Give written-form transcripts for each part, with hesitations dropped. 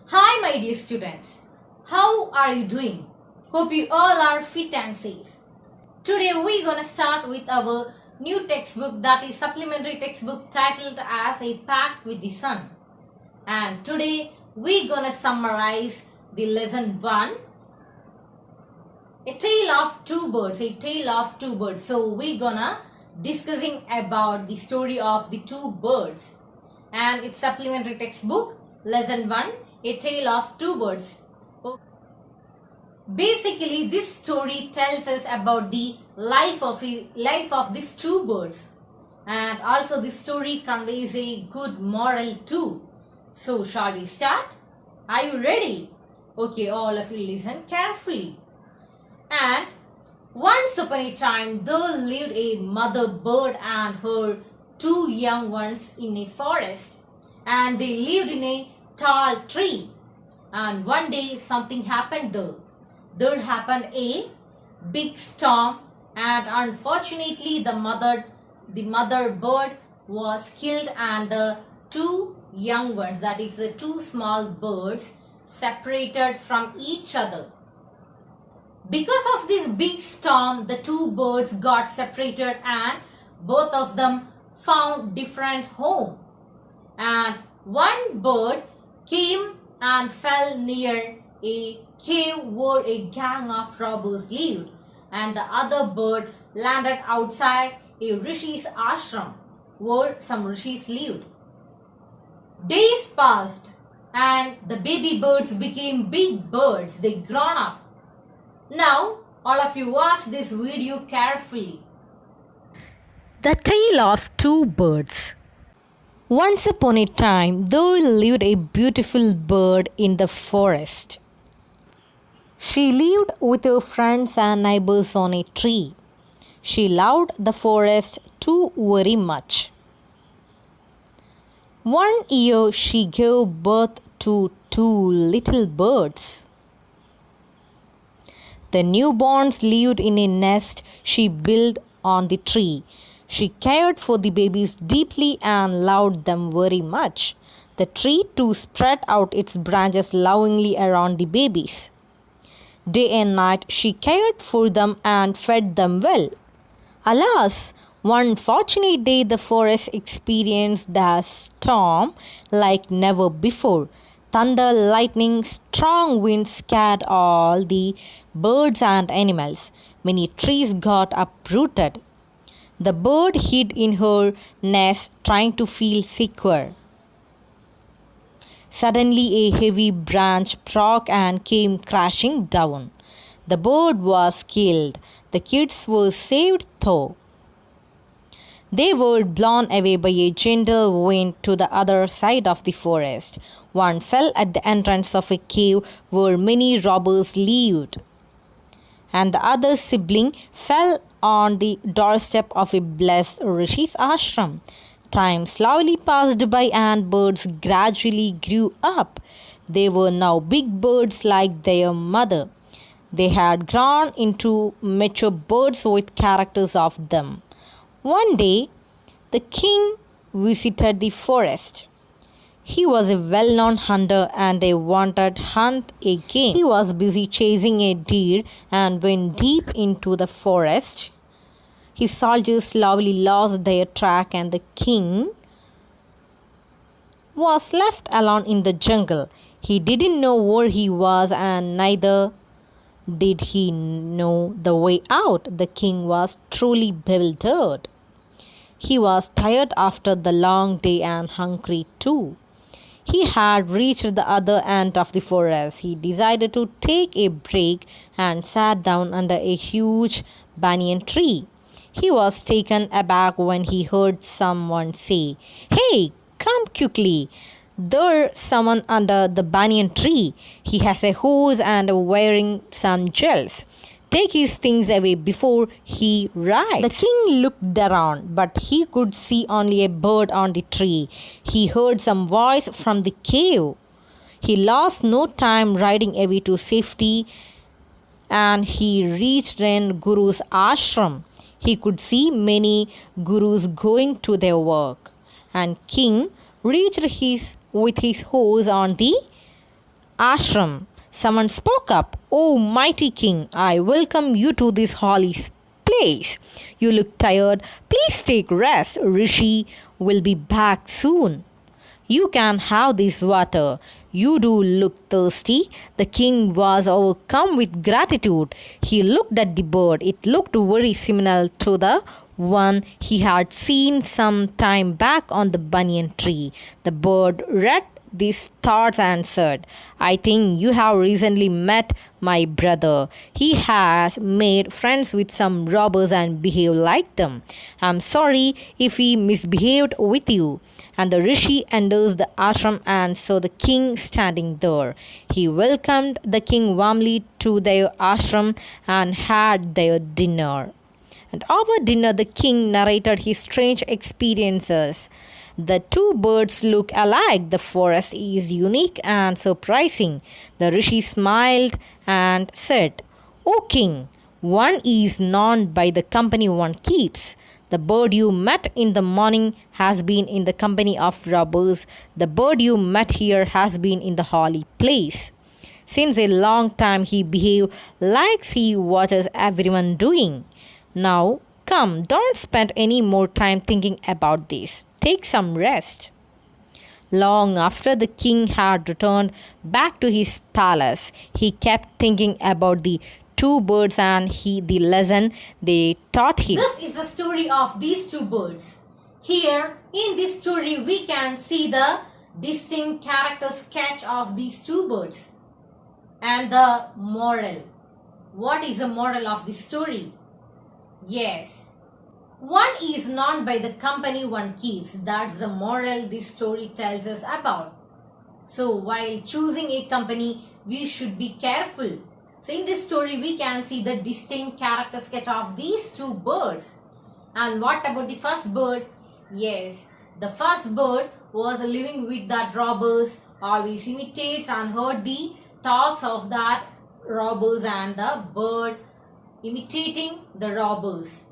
Hi my dear students, how are you doing? Hope you all are fit and safe. Today we're gonna start with our new textbook, that is supplementary textbook titled as A Pact with the Sun. And today we're gonna summarize the lesson 1, A Tale of Two Birds, A Tale of Two Birds. So we're gonna discussing about the story of the two birds, and it's supplementary textbook lesson 1, A Tale of Two Birds. Basically, this story tells us about the life of these two birds, and also this story conveys a good moral too. So shall we start? Are you ready? Okay, all of you listen carefully. And once upon a time there lived a mother bird and her two young ones in a forest, and they lived in a tall tree. And one day something happened there. There happened a big storm, and unfortunately the mother bird was killed, and the two young ones, that is the two small birds, separated from each other. Because of this big storm, the two birds got separated and both of them found different home. And one bird came and fell near a cave where a gang of robbers lived, and the other bird landed outside a rishi's ashram where some rishis lived. Days passed and the baby birds became big birds. They grown up. Now all of you watch this video carefully. The Tale of Two Birds. Once upon a time, there lived a beautiful bird in the forest. She lived with her friends and neighbors on a tree. She loved the forest too very much. One year she gave birth to two little birds. The newborns lived in a nest she built on the tree. She cared for the babies deeply and loved them very much. The tree too spread out its branches lovingly around the babies. Day and night she cared for them and fed them well. Alas, one fortunate day the forest experienced a storm like never before. Thunder, lightning, strong winds scared all the birds and animals. Many trees got uprooted. The bird hid in her nest trying to feel secure. Suddenly a heavy branch broke and came crashing down. The bird was killed. The kids were saved though. They were blown away by a gentle wind to the other side of the forest. One fell at the entrance of a cave where many robbers lived, and the other sibling fell on the doorstep of a blessed rishi's ashram. Time slowly passed by and birds gradually grew up. They were now big birds like their mother. They had grown into mature birds with characters of them. One day, the king visited the forest. He was a well-known hunter and wanted to hunt a game. He was busy chasing a deer and went deep into the forest. His soldiers slowly lost their track and the king was left alone in the jungle. He didn't know where he was and neither did he know the way out. The king was truly bewildered. He was tired after the long day and hungry too. He had reached the other end of the forest. He decided to take a break and sat down under a huge banyan tree. He was taken aback when he heard someone say, "Hey, come quickly. There's someone under the banyan tree. He has a horse and wearing some jewels. Take his things away before he rides." The king looked around, but he could see only a bird on the tree. He heard some voice from the cave. He lost no time riding away to safety, and he reached Ren Guru's ashram. He could see many gurus going to their work, and king reached with his horse on the ashram. Someone spoke up. Oh, mighty king, I welcome you to this holy place. You look tired. Please take rest. Rishi will be back soon. You can have this water. You do look thirsty. The king was overcome with gratitude. He looked at the bird. It looked very similar to the one he had seen some time back on the banyan tree. The bird read these thoughts and said, I think you have recently met my brother. He has made friends with some robbers and behaved like them. I'm sorry if he misbehaved with you. And the rishi enters the ashram and saw the king standing there. He welcomed the king warmly to their ashram and had their dinner. And over dinner, the king narrated his strange experiences. The two birds look alike. The forest is unique and surprising. The rishi smiled and said, O king, one is known by the company one keeps. The bird you met in the morning has been in the company of robbers. The bird you met here has been in the holy place. Since a long time he behaves like he watches everyone doing. Now, come, don't spend any more time thinking about this. Take some rest. Long after the king had returned back to his palace, he kept thinking about the two birds and the lesson they taught him. This is the story of these two birds. Here, in this story, we can see the distinct character sketch of these two birds. And the moral. What is the moral of this story? Yes, one is known by the company one keeps. That's the moral this story tells us about. So while choosing a company, we should be careful. So in this story, we can see the distinct character sketch of these two birds. And what about the first bird? Yes, the first bird was living with that robbers, always imitates and heard the talks of that robbers and the bird imitating the robbers.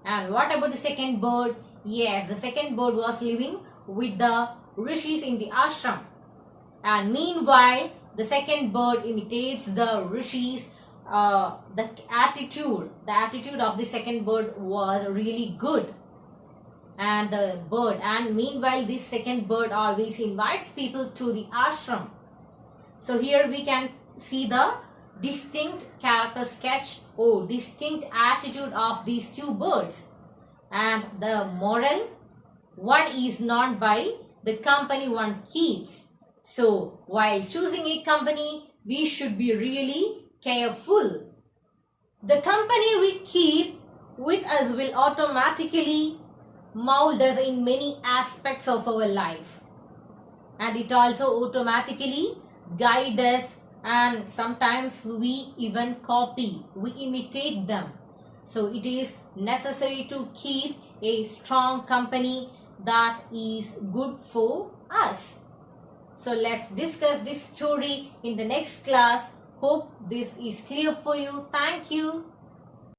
And what about the second bird? Yes, the second bird was living with the rishis in the ashram. And meanwhile, the second bird imitates the rishis. The attitude of the second bird was really good. And meanwhile, this second bird always invites people to the ashram. So here we can see the distinct character sketch or distinct attitude of these two birds. And the moral, one is known by the company one keeps. So while choosing a company, we should be really careful. The company we keep with us will automatically mold us in many aspects of our life. And it also automatically guide us, and sometimes we even copy, we imitate them. So it is necessary to keep a strong company that is good for us. So let's discuss this story in the next class. Hope this is clear for you. Thank you.